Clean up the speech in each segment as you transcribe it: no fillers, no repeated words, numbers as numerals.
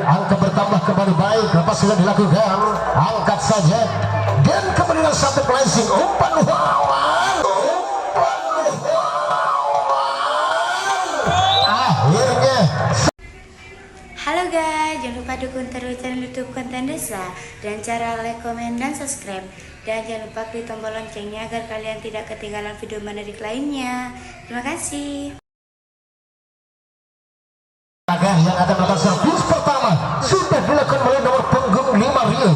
angka bertambah kembali baik. Lepas sudah dilakukan, angkat saja dan kembali dengan satu placing umpan wawan. Akhirnya. Halo guys, jangan lupa dukung terus channel YouTube Konten Desa dan cara like, komen, dan subscribe. Dan jangan lupa klik tombol loncengnya agar kalian tidak ketinggalan video menarik lainnya. Terima kasih. Yang akan melakukan servis pertama sudah dilakukan oleh nomor punggung 5 Rio.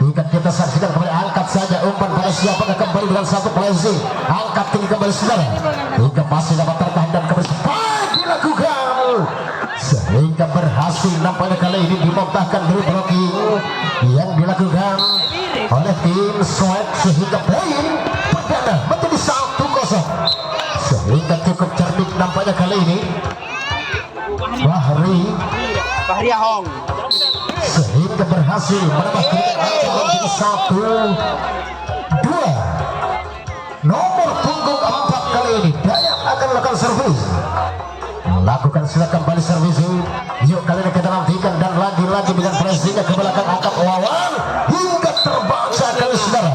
Hingga kita saksikan kembali, angkat saja umpan PSI apakah kembali dengan satu placing, angkat tinggi kembali saudara, hingga masih dapat tertahan dan kembali spike dilakukan sehingga berhasil. Nampaknya kali ini dimontahkan dari blocking yang dilakukan oleh tim Sweat sehingga poin perdana menjadi 1-0 sehingga cukup cerdik nampaknya kali ini Bahri Ahong sehingga berhasil menambah menjadi 1-2. Nomor punggung 4 kali ini Dayak akan melakukan servis, melakukan sila kembali servis. Yuk kali ini kita nantikan dan lagi-lagi dengan pressingnya ke belakang, angkat wawan hingga terbaca kali saudara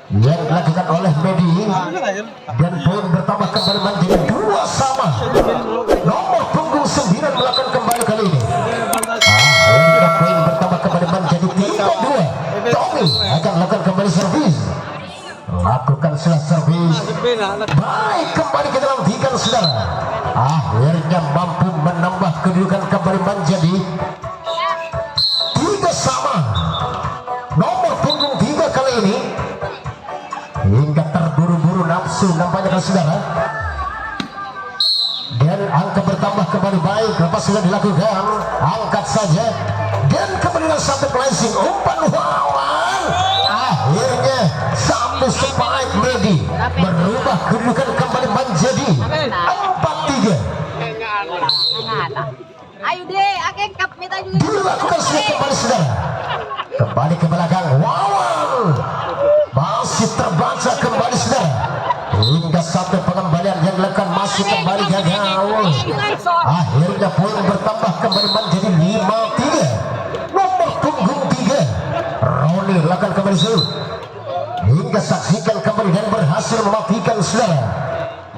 yang dilakukan oleh Medi dan poin bertambah kembali menjadi 2-2. Nomor punggung 9 melakukan kembali kali ini, akhirnya poin bertambah kembali menjadi 3-2. Tommy akan melakukan kembali servis, lakukan sila servis baik, kembali kita nantikan saudara, akhirnya mampu menambah kedudukan kembali menjadi 3-3. Nomor punggung 3 kali ini hingga terburu-buru nafsu nampaknya kan saudara, dan angka bertambah kembali baik. Lepas sudah dilakukan, angkat saja dan kembali dengan satu placing umpan wawan, akhirnya satu spike Medi merubah kedudukan kembali menjadi 4-3. Ayo deh, akek kap minta juga. Dilakukan sudah kembali saudara, kembali ke belakang wawan masih terbaca kembali saudara, hingga satu pengembalian yang dilakukan masih kembali gagal. Akhirnya poin bertambah kembali menjadi 5-3. Nomor punggung 3 Roni lakukan kembali shoot hingga saksikan kembali dan berhasil mematikan saudara,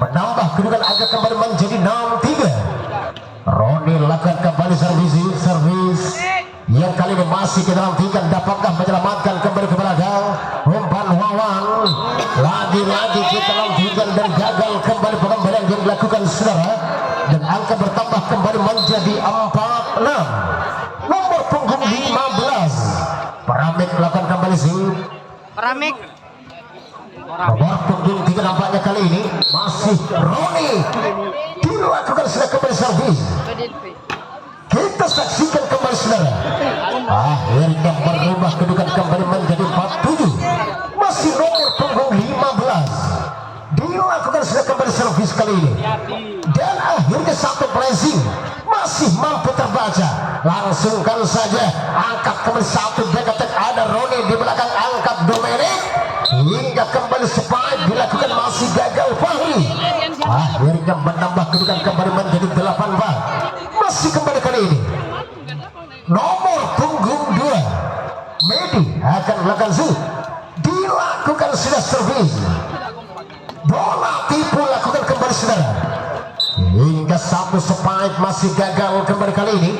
menambah kedudukan agak kembali menjadi 6-3. Roni lakukan kembali servis yang kali ini masih kita nantikan, dapatkah menyelamatkan kembali ke belakang umpan wawan, lagi-lagi kita nantikan dan gagal kembali pengembalian yang dilakukan saudara, dan angka bertambah kembali menjadi 4-6. Nomor punggung 15 Paramik melakukan kembali shoot. Paramik. Nomor punggung 3 nampaknya kali ini masih Roni, dilakukan sudah kembali servis. Kita saksikan kembali saudara, akhirnya berubah kedudukan kembali menjadi 4-7. Masih nomor punggung 15 dilakukan sudah kembali servis kali ini, dan akhirnya satu placing masih mampu terbaca. Langsungkan saja, angkat kembali satu back attack, ada Roni di belakang, angkat Dominic hingga kembali spike dilakukan masih gagal Fahri, akhirnya menambah kedudukan kembali menjadi 8-4. Masih kembali kali ini nomor punggung 2 Medi akan melakukan shoot, dilakukan sudah servis, bola tipu lakukan kembali saudara, hingga satu spike masih gagal kembali kali ini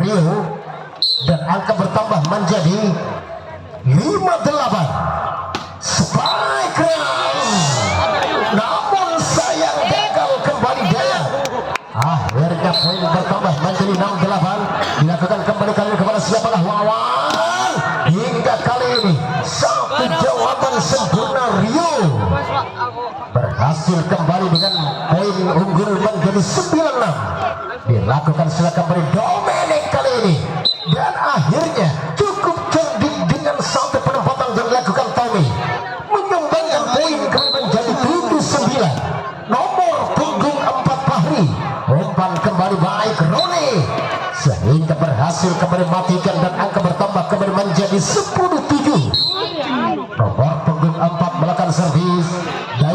Rio, dan angka bertambah menjadi 5-8. Spike keras, namun sayang gagal kembali Daya. Akhirnya poin bertambah menjadi 6-8. Dilakukan kembali kali ini kepada siapakah wawan, hingga kali ini satu jawaban sempurna Rio berhasil kembali dengan poin unggul menjadi 9-6. Dilakukan sila kembali Dominic kali ini, dan akhirnya cukup cerdik dengan satu penempatan yang dilakukan Tommy, menyumbangkan poin kembali menjadi 7-9. Nomor punggung 4 Fahri, umpan kembali baik Roni sehingga berhasil kembali matikan, dan angka bertambah kembali menjadi 10-7. Nomor punggung 4 melakukan servis,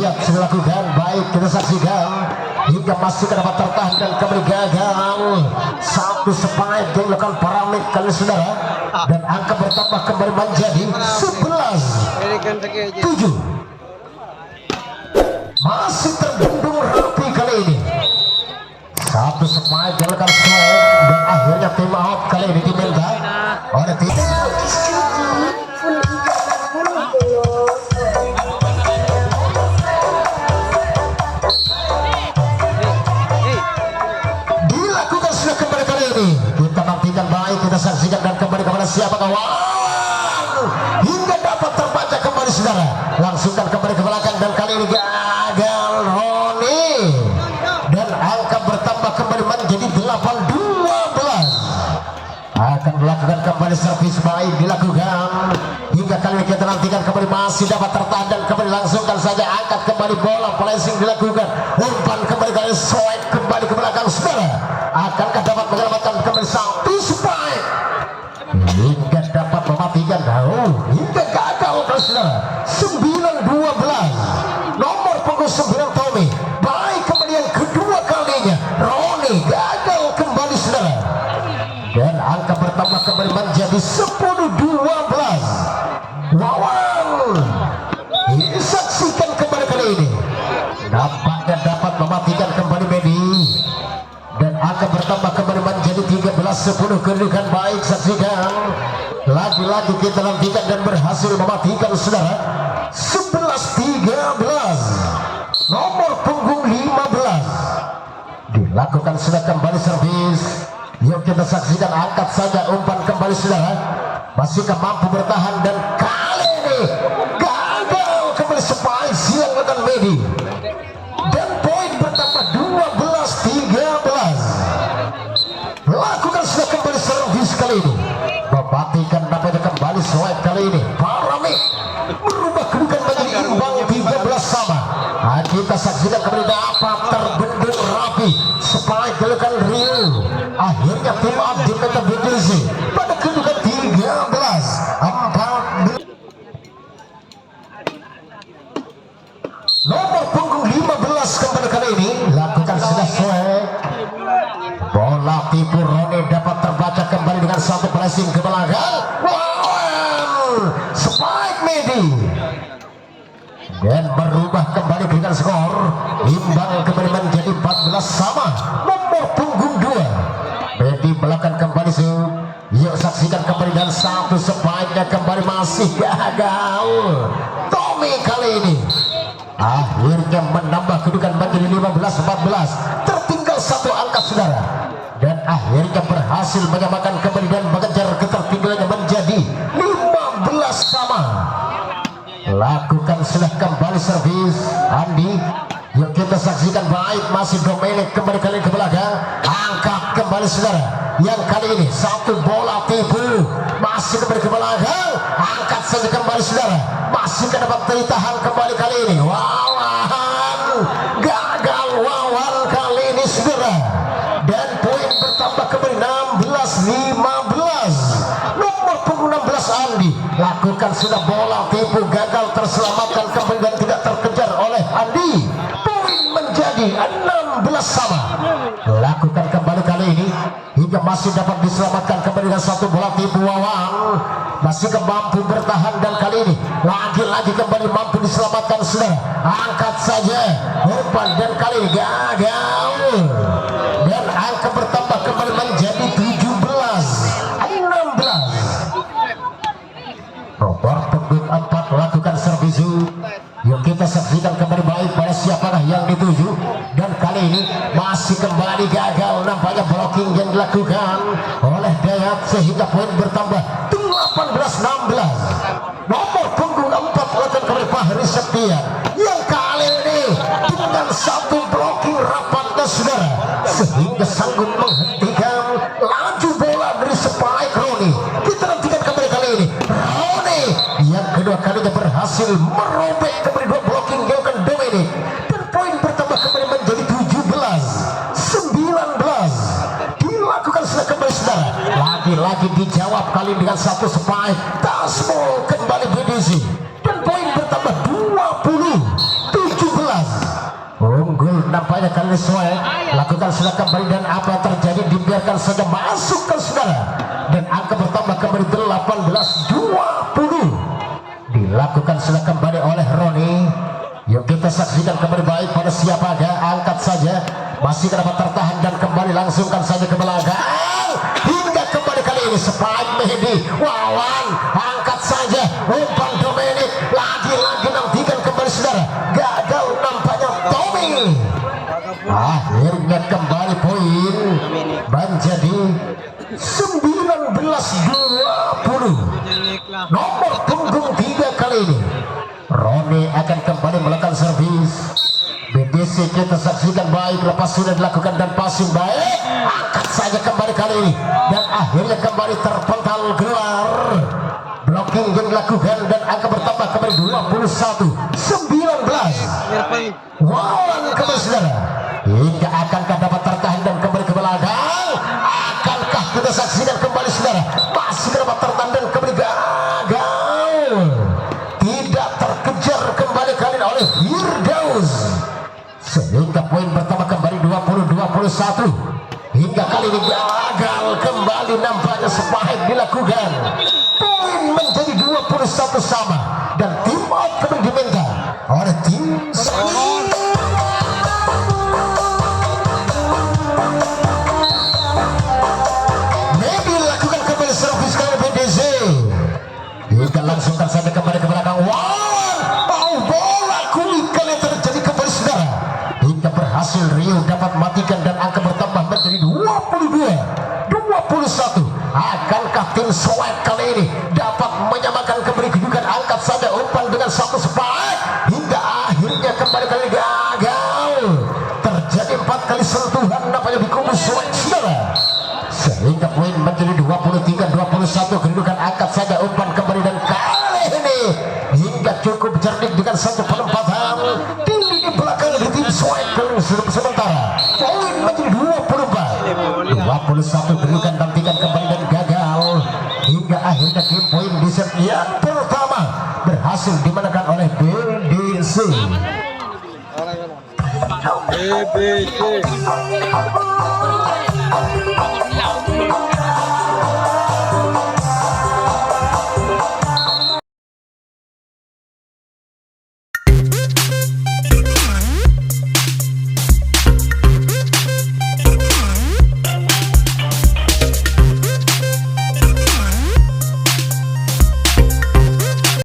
Dayat sudah lakukan. Baik, kita saksikan hingga masih dapat tertahan dan kembali gagal. Satu spike yang dilakukan Paramik kali saudara, dan angka bertambah kembali menjadi 11-7. Masih terbendung rapi kali ini. Satu spike yang dilakukan Swag, dan akhirnya tim out kali ini diminta oleh tim. Dilakukan sudah kembali kali ini. Kita nantikan baik, kita saksikan dan kembali kepada siapa kawan. Hingga dapat terbaca kembali saudara. Langsungkan kembali ke belakang dan kali ini gagal Roni. Dan angka bertambah kembali menjadi 8-12. Akan melakukan kembali servis baik dilakukan. Hingga kali ini kita nantikan kembali masih dapat tertahan dan kembali langsungkan saja angkat kembali bola placing dilakukan. Umpan kembali kali Swag kembali ke belakang saudara. Akankah dapat menyelamatkan kembali satu spike hingga dapat mematikan hingga gagal saudara. 9-12 nomor punggung 9 Tommy. Baik kembali yang kedua kalinya Roni gagal kembali saudara, dan angka bertambah kembali menjadi 10-12. Wawan disaksikan kembali kali ini nampaknya dapat mematikan kembali Medi, dan angka bertambah kembali menjadi 13-10. kedudukan baik. Saksikan lagi-lagi kita nantikan dan berhasil mematikan saudara. 11-13 nomor punggung 15 dilakukan sudah kembali servis. Yuk kita saksikan, angkat saja umpan kembali saudara. Masihkah mampu bertahan, dan kali ini gagal kembali spike siang dengan Medi, dan poin bertambah 12-13. Lakukan sudah kembali servis kali ini, mematikan namanya kembali Swag kali ini. Paramik berubah kedudukan menjadi imbang 13 sama. Kita saksikan kembali dapat terbendung rapi spike dilakukan Rio. Akhirnya tim up di meta BDC pada kedudukan 13-14. Nomor punggung 15 kembali kali ini lakukan sudah Swag. Bola tipu Roni dapat terbaca kembali dengan satu pressing ke belakang. Wow, spike Medi, dan berubah kembali dengan skor imbang kembali menjadi 14 sama. Nomor punggung 2 Medi melakukan kembali yuk saksikan kembali, dan satu spike-nya kembali masih gagal. Tommy kali ini akhirnya menambah kedudukan menjadi 15-14. Tertinggal satu angka saudara, dan akhirnya berhasil menyamakan kembali dan mengejar ketertinggalannya menjadi 15 sama. Lakukan sudah kembali servis Andi. Yuk kita saksikan baik, masih Dominic kembali kali ke belakang, angkat kembali saudara. Yang kali ini satu bola tipu masih kembali ke belakang, angkat saja kembali saudara. Masih dapat ditahan kembali kali ini. Wawan gagal, Wawan kali ini saudara, dan poin bertambah kembali 16-15. Nomor punggung 16 Andi lakukan sudah bola tipu gagal terselamatkan kembali dan tidak terkejar oleh Andi. Poin menjadi 16 sama. Lakukan kembali kali ini hingga masih dapat diselamatkan kembali dengan satu bola tipu. Wawan masih mampu bertahan, dan kali ini lagi-lagi kembali mampu diselamatkan saudara. Angkat saja umpan, dan kali ini gagal, dan angka bertambah kembali menjadi 17-16. Nomor punggung 4 lakukan servis. Yuk kita saksikan kembali baik pada siapakah yang dituju, dan kali ini masih kembali gagal. Nampaknya blocking yang dilakukan oleh Dayat sehingga poin bertambah 18-16. Nomor punggung 4 lakukan kembali Fahri Setia, yang kali ini dengan satu blocking rapatnya saudara, sehingga sanggup menghentikan laju bola dari spike Roni. Kita nantikan kembali kali ini Roni yang kedua kalinya berhasil merobek kembali dua blocking dilakukan Dominic, dan poin bertambah kembali menjadi 17-19. Dilakukan sudah kembali saudara, lagi-lagi dijawab kali dengan satu spike Tasmo kembali BDC, dan poin bertambah 20-17. nampaknya kali ini Soek lakukan sudah kembali, dan apa yang terjadi dibiarkan saja masuk ke saudara, dan angka bertambah kembali 18-20 dilakukan sudah kembali oleh Roni. Yuk kita saksikan kembali baik pada siapa aja, angkat saja, masih dapat tertahan dan kembali langsungkan saja ke belakang hingga kembali kali ini Spike Mehdi Wawan, angkat saja umpan Dominic, lagi-lagi nantikan kembali saudara, gagal nampaknya Tommy. Akhirnya kembali poin menjadi 19-20. Nomor punggung 3 kali ini Roni akan kembali melakukan servis. BDC kita saksikan baik, lepas sudah dilakukan dan passing baik, angkat saja kembali kali ini, dan akhirnya kembali terpental gelar. Blocking yang dilakukan dan angka bertambah kembali 21-19. Wawan kembali saudara, hingga akankah dapat tertahan dan kembali ke belakang, akankah kita saksikan kembali saudara, masih dapat tertahan dan kembali gagal, tidak terkejar kembali kali ini oleh Firdaus, sehingga poin pertama kembali 20-21. Hingga kali ini gagal kembali nampaknya Spike dilakukan, poin menjadi 21 sama, dan tim out kembali diminta oleh tim Sonor. Maybe lakukan kembali servis kali BDZ, hingga langsungkan saja kembali ke belakang. Wow, bola kulit kali terjadi kembali saudara, hingga berhasil Rio dapat matikan dan angka bertambah menjadi 22-21. Akankah tim Soek kali ini dapat menyamakan kembali kedudukan, angkat saja umpan dengan satu Spike, hingga akhirnya kembali kali gagal, terjadi 4 kali sentuhan nampaknya di kubu Soek saudara, sehingga poin menjadi 23-21. kedudukan angkat saja umpan kembali, dan kali ini hingga cukup cerdik dengan satu penempatan tinggi di belakang di tim Soek sementara poin menjadi 24-21. kedudukan nantikan kembali dan gagal, hingga akhirnya game poin di set yang pertama berhasil dimenangkan oleh BDC. BBC.